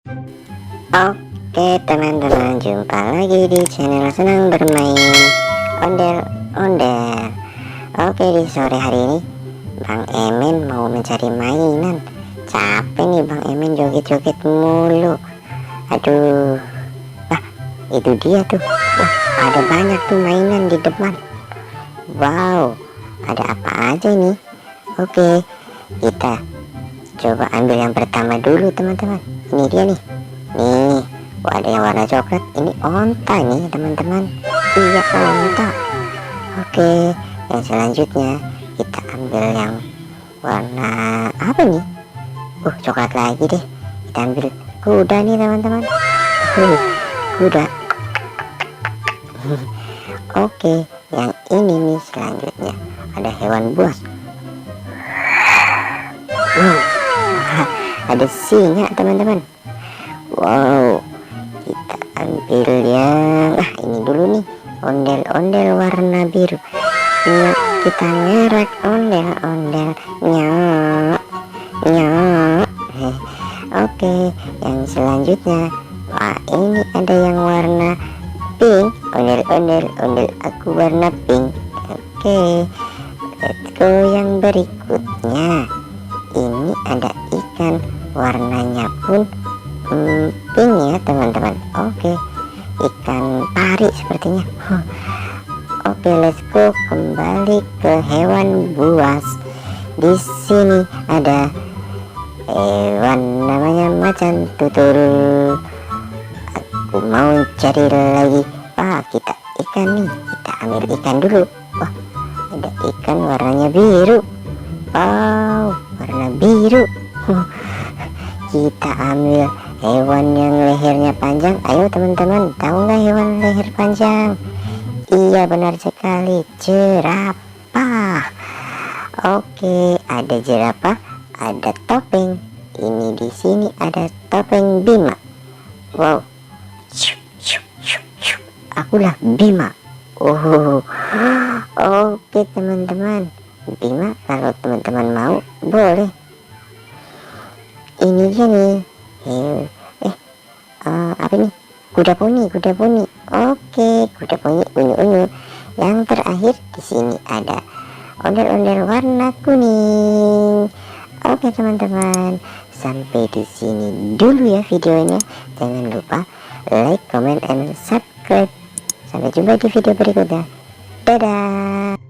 Oke teman-teman, jumpa lagi di channel Senang Bermain Ondel-Ondel. Oke, di sore hari ini Bang Emen mau mencari mainan. Capek nih Bang Emen joget-joget mulu. Aduh, itu dia tuh. Wah, ada banyak tuh mainan di depan. Wow, ada apa aja nih? Oke, kita coba ambil yang pertama dulu teman-teman. Ini dia nih. Nih, ada yang warna coklat. Ini onta nih teman-teman. Iya, onta. Oke, yang selanjutnya kita ambil yang warna apa nih? Coklat lagi deh. Kita ambil kuda nih teman-teman. Kuda. Oke, yang ini nih selanjutnya ada hewan buas. Ada singa teman-teman. Wow, kita ambil yang ini dulu nih, ondel-ondel warna biru. Kita ngerak ondel-ondel nyok nyok. Oke, yang selanjutnya, wah ini ada yang warna pink, ondel-ondel aku warna pink. Oke, let's go yang berikutnya. Ini ada ikan, warnanya pun pink ya teman-teman. Oke, ikan pari sepertinya. Oke, let's go kembali ke hewan buas. Di sini ada hewan namanya macan tutul. Aku mau cari lagi. Kita ikan nih. Kita ambil ikan dulu. Wah, ada ikan warnanya biru. Wow, warna biru. Kita ambil hewan yang lehernya panjang. Ayo teman-teman, tahu nggak hewan leher panjang? Iya, benar sekali, jerapah. Oke, ada jerapah, ada topeng. Ini di sini ada topeng Bima. Wow, akulah Bima. Oke teman-teman, Bima kalau teman-teman mau boleh. Ini dia nih. Apa nih? Kuda poni. Oke, kuda poni unyu-unyu. Yang terakhir di sini ada ondel-ondel warna kuning. Oke teman-teman, sampai di sini dulu ya videonya. Jangan lupa like, comment, and subscribe. Sampai jumpa di video berikutnya. Dadah.